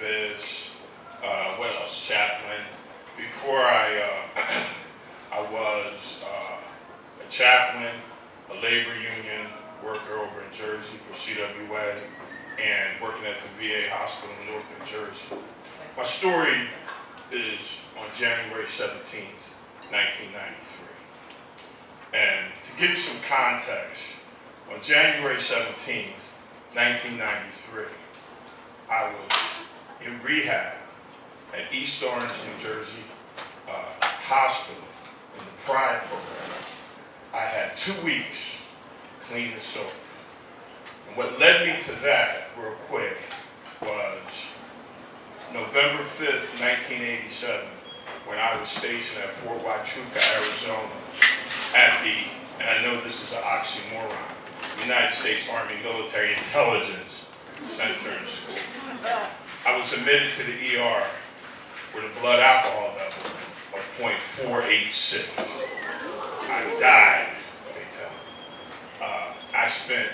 Viz, what else? Chaplain. Before I was a chaplain, a labor union worker over in Jersey for CWA, and working at the VA hospital in North New Jersey. My story is on January 17th, 1993. And to give you some context, on January 17th, 1993, I was in rehab at East Orange, New Jersey hospital in the Pride program. I had 2 weeks clean and sober. And what led me to that, real quick, was November 5th, 1987, when I was stationed at Fort Huachuca, Arizona, at the, and I know this is an oxymoron, United States Army Military Intelligence Center and School. I was admitted to the ER with a blood alcohol level of .486. I died, they tell me. I spent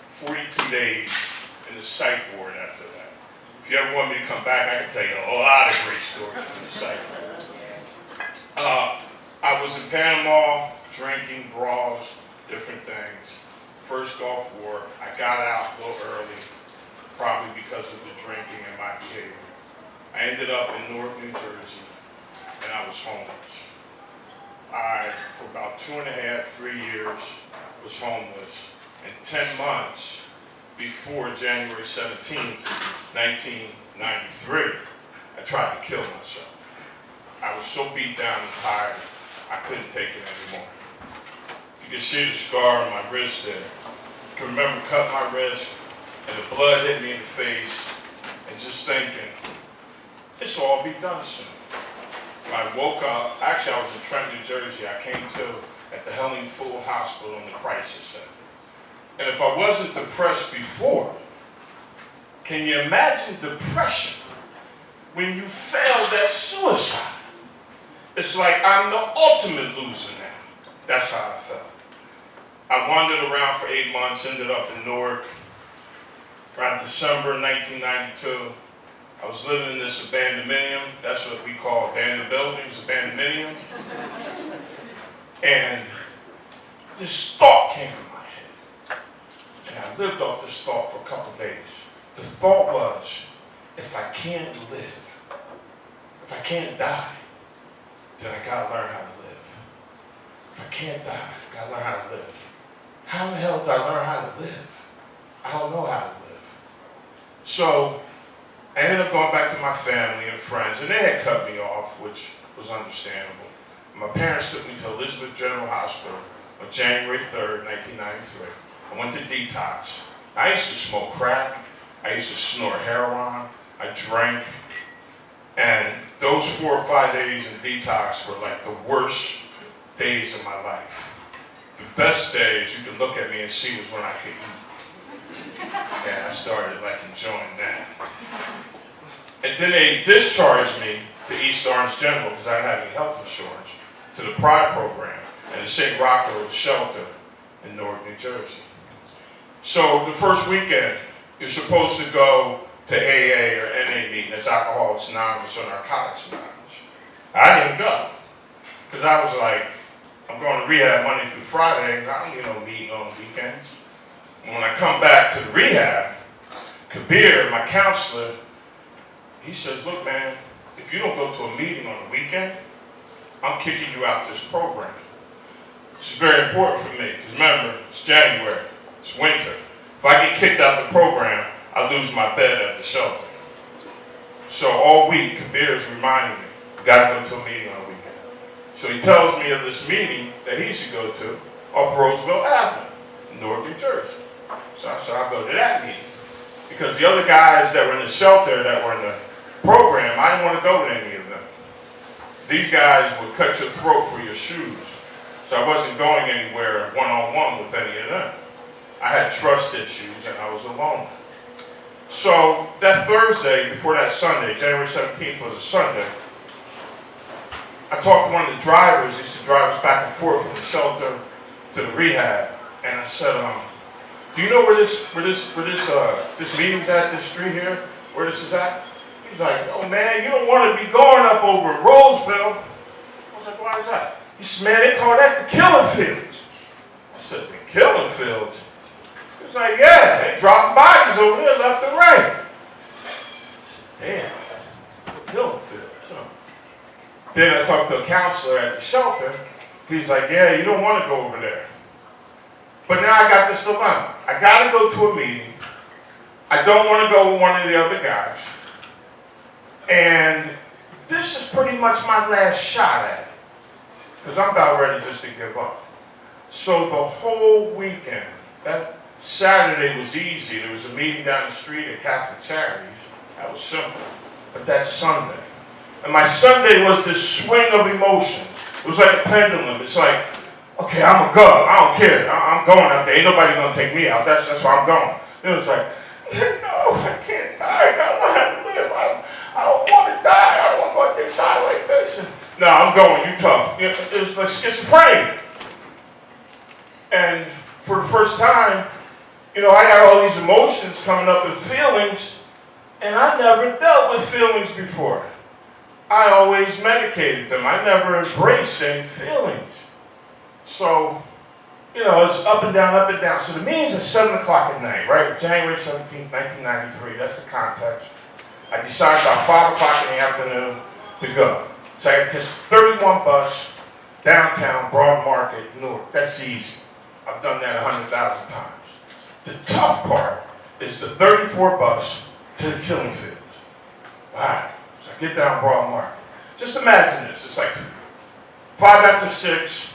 42 days in the psych ward after that. If you ever want me to come back, I can tell you a lot of great stories from the psych ward. I was in Panama, drinking, brawls, different things. First Gulf War, I got out a little early, probably because of the drinking and my behavior. I ended up in North New Jersey, and I was homeless. I, for about 2.5, 3 years, was homeless. And 10 months before January 17th, 1993, I tried to kill myself. I was so beat down and tired, I couldn't take it anymore. You can see the scar on my wrist there. I can remember cutting my wrist, and the blood hit me in the face, and just thinking, this will all be done soon. When I woke up, actually I was in Trenton, New Jersey. I came to at the Helen Full Hospital in the crisis center. And if I wasn't depressed before, can you imagine depression when you failed at suicide? It's like I'm the ultimate loser now. That's how I felt. I wandered around for 8 months, ended up in Newark. Around December 1992, I was living in this abandonmenium. That's what we call abandoned buildings, abandonmeniums. And this thought came to my head. And I lived off this thought for a couple days. The thought was, if I can't live, if I can't die, then I gotta learn how to live. If I can't die, I gotta learn how to live. How the hell did I learn how to live? I don't know how to live. So I ended up going back to my family and friends, and they had cut me off, which was understandable. My parents took me to Elizabeth General Hospital on January 3rd, 1993. I went to detox. I used to smoke crack. I used to snort heroin. I drank. And those 4 or 5 days in detox were like the worst days of my life. The best days you can look at me and see was when I could eat. And I started like enjoying that. And then they discharged me to East Orange General because I didn't have any health insurance, to the Pride program and the St. Rocco shelter in Newark, New Jersey. So the first weekend, you're supposed to go to AA or NA meeting, that's Alcoholics Anonymous or Narcotics Anonymous. I didn't go because I was like, I'm going to rehab Monday through Friday, and I don't need no meeting on the weekends. And when I come back to the rehab, Kabir, my counselor, he says, look man, if you don't go to a meeting on the weekend, I'm kicking you out this program. Which is very important for me, because remember, it's January, it's winter. If I get kicked out of the program, I lose my bed at the shelter. So all week, Kabir is reminding me, you gotta go to a meeting on the weekend. So he tells me of this meeting that he should go to off Roosevelt Avenue in Newark, New Jersey. So I said, I'll go to that meeting. Because the other guys that were in the shelter, that were in the program, I didn't want to go to any of them. These guys would cut your throat for your shoes. So I wasn't going anywhere one-on-one with any of them. I had trust issues and I was alone. So that Thursday, before that Sunday, January 17th was a Sunday, I talked to one of the drivers. He used to drive us back and forth from the shelter to the rehab. And I said, do you know where this meeting's at, this street here, where this is at? He He's like, oh man, you don't want to be going up over Roseville. I was like, why is that? He said, man, they call that the killing fields. I said, the killing fields? He was like, yeah, they dropping bodies over there left and right. I said, damn, the killing fields, huh? Then I talked to a counselor at the shelter. He's like, yeah, you don't want to go over there. But now I got this dilemma. I got to go to a meeting. I don't want to go with one of the other guys. And this is pretty much my last shot at it. Because I'm about ready just to give up. So the whole weekend, that Saturday was easy. There was a meeting down the street at Catholic Charities. That was simple. But that Sunday. And my Sunday was this swing of emotion. It was like a pendulum. It's like, okay, I'm going to go. I don't care. I'm going out there. Ain't nobody going to take me out. That's where I'm going. It was like, no, I can't die. I want to live. I don't want to die. I don't want to go out there and die like this. And, no, I'm going. You tough. It was like schizophrenia. And for the first time, I got all these emotions coming up and feelings, and I never dealt with feelings before. I always medicated them. I never embraced any feelings. So, it's up and down, up and down. So the meeting's at 7 o'clock at night, right? January 17th, 1993. That's the context. I decided about 5 o'clock in the afternoon to go. So I catch 31 bus, downtown, Broad Market, Newark. That's easy. I've done that 100,000 times. The tough part is the 34 bus to the killing fields. All right. So I get down Broad Market. Just imagine this. It's like 5 after 6.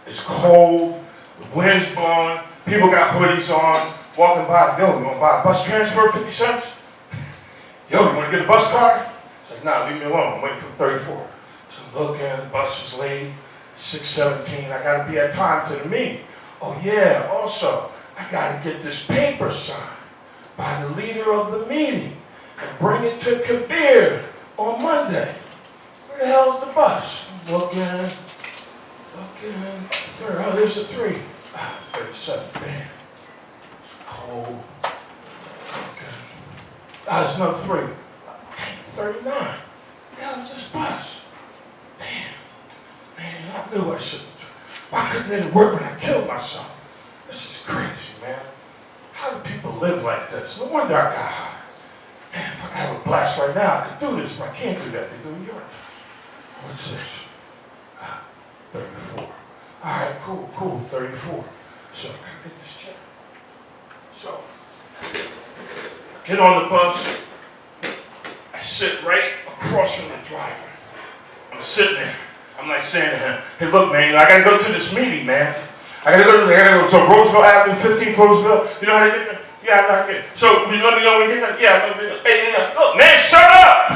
It's cold. The wind's blowing. People got hoodies on. Walking by. Yo, you want to buy a bus transfer 50 cents? Yo, you want to get a bus card? It's like, nah, leave me alone. I'm waiting for 34. So I'm looking. The bus was late. 6:17. I got to be at time to the meeting. Oh, yeah. Also, I got to get this paper signed by the leader of the meeting and bring it to Kabir on Monday. Where the hell's the bus? I'm looking. Oh, there's a 3. 37. Damn. It's cold. Okay. There's another 3. Damn, 39. What the hell is this bus? Damn. Man, I knew I shouldn't. Why couldn't it work when I killed myself? This is crazy, man. How do people live like this? No wonder I got high. Man, if I have a blast right now, I could do this, but I can't do that. They do urine test. What's this? 34. All right, cool, 34. So I gotta get this check. So, get on the bus. I sit right across from the driver. I'm sitting there. I'm like saying to him, hey, look, man, I gotta go to this meeting, man. I gotta go. So Roosevelt Avenue, 15th Roosevelt. You know how to get there? Yeah, I know how to get there. So you let me know when you get there? Yeah, hey, look, man, shut up!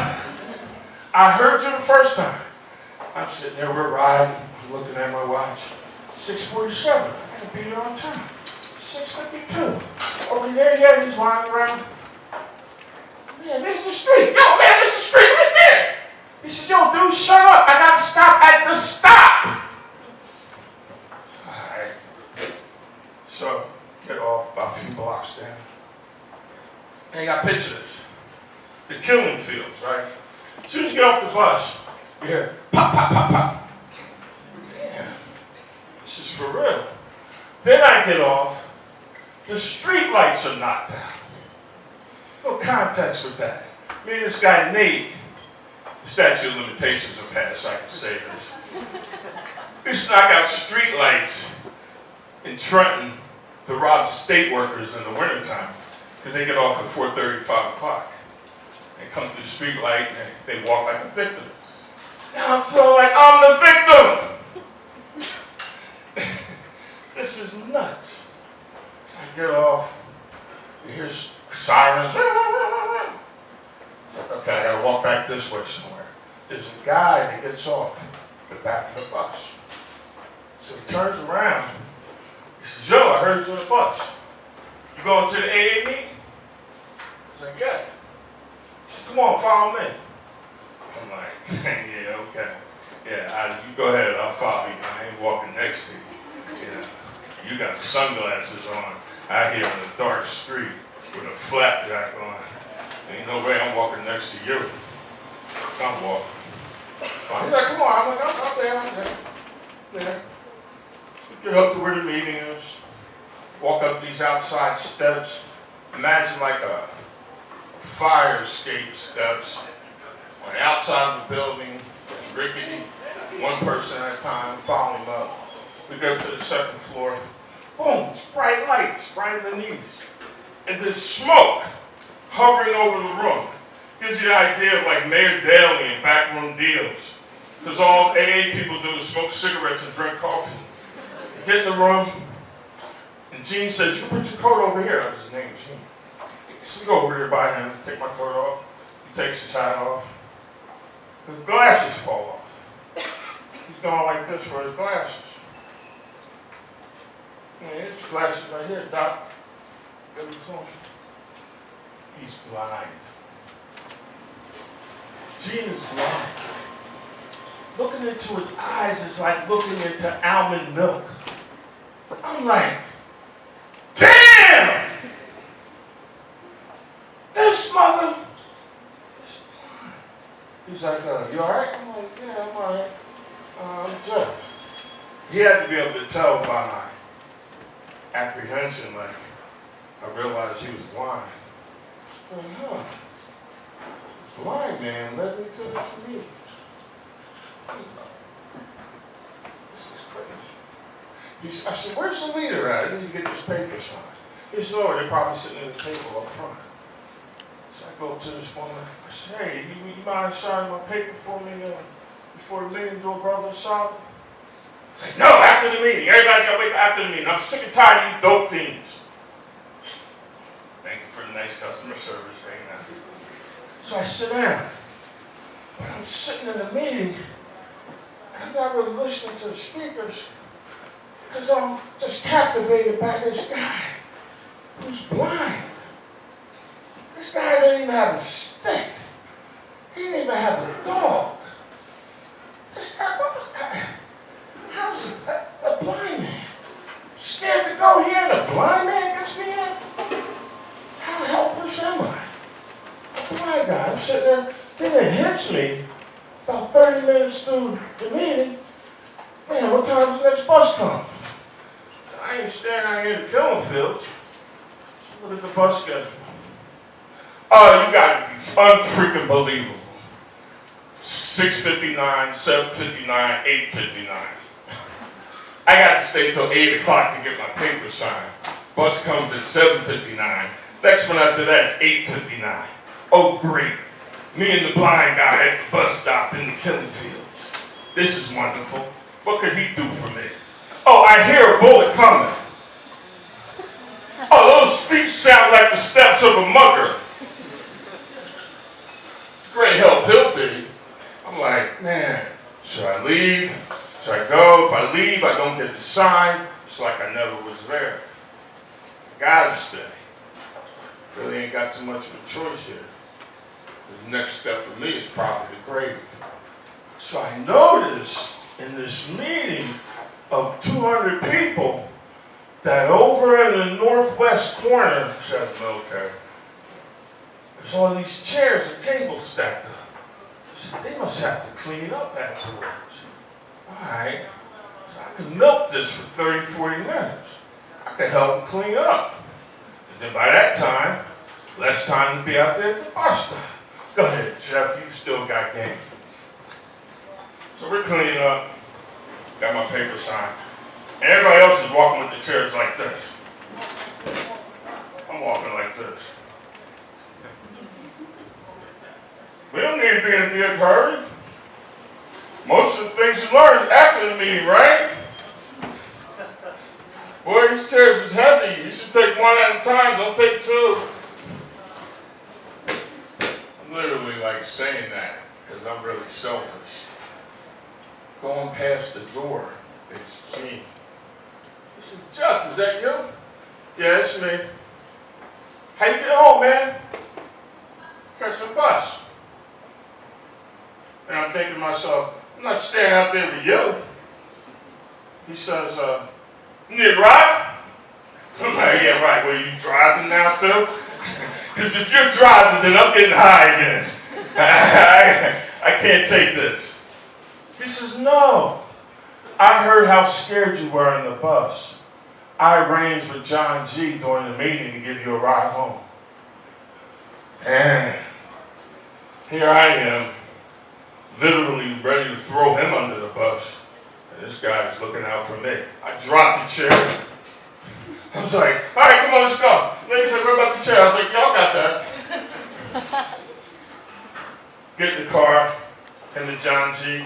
I heard you the first time. I'm sitting there, we're riding. I'm looking at my watch. 6:47. I gotta be there on time. 6:52. Over there, yeah, he's winding around. Man, there's the street. Yo, man, there's the street right there. He says, yo, dude, shut up. I got to stop at the stop. All right. So, get off about a few blocks down. And you got pictures of this. The killing fields, right? As soon as you get off the bus, you hear pop, pop, pop, pop. Damn. This is for real. Then I get off. The street lights are knocked out. No context with that. Me and this guy, Nate, the statute of limitations are passed, so I can say this. We used to knock out street lights in Trenton to rob state workers in the wintertime because they get off at 4:30, 5 o'clock. They come through the street light and they walk like a victim. Now I'm feeling like I'm the victim. This is nuts. So I get off, you hear sirens. It's like, okay, I gotta walk back this way somewhere. There's a guy that gets off the back of the bus. So he turns around. He says, yo, I heard you on the bus. You going to the AA meeting? I was like, yeah. He said, come on, follow me. I'm like, yeah, okay. Yeah, you go ahead, I'll follow you. I ain't walking next to you. You got sunglasses on out here on the dark street with a flapjack on. Ain't no way I'm walking next to you. I'm walking. He's like, come on. I'm like, I'm there. So get up to where the meeting is. Walk up these outside steps. Imagine like a fire escape steps. On the outside of the building, it's rickety. One person at a time, follow him up. We go to the second floor. Boom, it's bright lights right underneath. And there's smoke hovering over the room. Gives you the idea of like Mayor Daley and backroom deals. Because all AA people do is smoke cigarettes and drink coffee. Get in the room, and Gene says, you can put your coat over here. That's his name, Gene. So we go over there by him, take my coat off. He takes his hat off. His glasses fall off. He's going like this for his glasses. Yeah, his glasses right here, Doc. Give it to him. He's blind. Gene is blind. Looking into his eyes is like looking into almond milk. I'm like, damn! This mother is blind. He's like, you alright? I'm like, yeah, I'm alright. I'm Jeff. He had to be able to tell by my apprehension, like, I realized he was blind. I'm like, blind man led me to this meeting. This is crazy. I said, where's the leader at? I need to get this paper signed. He said, oh, they're probably sitting at the table up front. So I go up to this woman. I said, hey, you mind signing my paper for me before the meeting, do a brother solid? I said, no, after the meeting. Everybody's got to wait till after the meeting. I'm sick and tired of you dope fiends. Thank you for the nice customer service right now. So I sit down. But I'm sitting in the meeting. I'm not really listening to the speakers because I'm just captivated by this guy who's blind. This guy didn't even have a stick. He didn't even have a dog. This guy, how's a blind man? I'm scared to go here and a blind man gets me in? How helpless am I? A blind guy, I'm sitting there, then it hits me. About 30 minutes through the meeting, man, what time's the next bus come? I ain't standing out here in the killing fields. So look at the bus schedule. Oh, you gotta be unfreaking believable. 6:59, 7:59, 8:59. I got to stay till 8 o'clock to get my paper signed. Bus comes at 7:59. Next one after that is 8:59. Oh, great. Me and the blind guy at the bus stop in the killing fields. This is wonderful. What could he do for me? Oh, I hear a bullet coming. Oh, those feet sound like the steps of a mugger. Great help, hillbilly. I'm like, man, should I leave? Should I go? If I leave, I don't get the sign. It's like I never was there. I gotta stay. Really ain't got too much of a choice here. The next step for me is probably the grave. So I noticed in this meeting of 200 people that over in the northwest corner, says military, there's all these chairs and tables stacked up. I said, they must have to clean up afterwards. All right, so I can milk this for 30, 40 minutes. I can help them clean up. And then by that time, less time to be out there at the bus stop. Go ahead, Jeff, you still got game. So we're cleaning up, got my paper signed. And everybody else is walking with the chairs like this. I'm walking like this. We don't need to be in a big hurry. Most of the things you learn is after the meeting, right? Boy, these chairs is heavy. You should take one at a time, don't take two. I'm literally like saying that because I'm really selfish. Going past the door, it's Gene. This is Jeff, is that you? Yeah, it's me. How you get home, man? Catch the bus. And I'm thinking to myself, I'm not staying out there with you. He says, you need a ride? I'm like, yeah, right. Well, you driving now too? Because if you're driving, then I'm getting high again. I can't take this. He says, no. I heard how scared you were in the bus. I arranged with John G. during the meeting to give you a ride home. And here I am, literally ready to throw him under the bus. And this guy is looking out for me. I dropped the chair. I was like, all right, come on, let's go. Lady said, what about the chair? I was like, y'all got that. Get in the car, and then John G.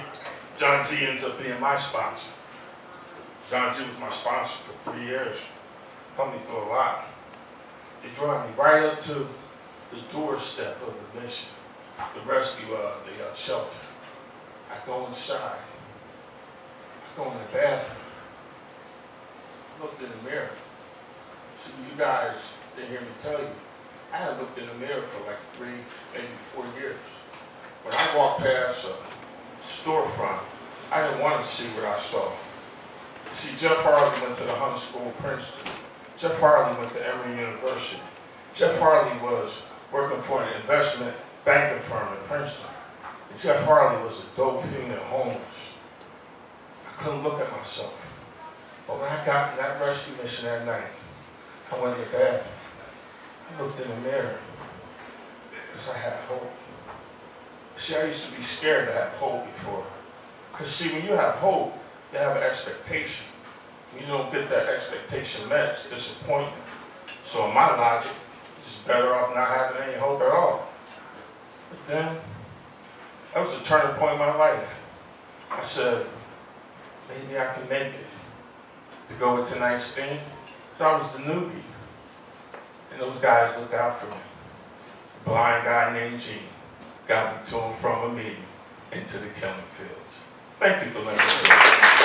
John G ends up being my sponsor. John G was my sponsor for 3 years. Helped me through a lot. They drive me right up to the doorstep of the mission, the rescue, the shelter. I go inside. I go in the bathroom. I looked in the mirror. See, you guys didn't hear me tell you. I had looked in the mirror for like 3, maybe 4 years. When I walked past a storefront, I didn't want to see what I saw. See, Jeff Harley went to the Hunter School of Princeton. Jeff Harley went to Emory University. Jeff Harley was working for an investment banking firm in Princeton. And Jeff Harley was a dope female homeless. I couldn't look at myself. But when I got in that rescue mission that night, I went in the bathroom. I looked in the mirror because I had hope. See, I used to be scared to have hope before. Because see, when you have hope, you have an expectation. When you don't get that expectation met, it's disappointment. So in my logic, it's better off not having any hope at all. But then, that was a turning point in my life. I said, maybe I can make it to go with tonight's theme. So I was the newbie. And those guys looked out for me. A blind guy named Gene got me to and from a meeting into the killing fields. Thank you for letting me do it.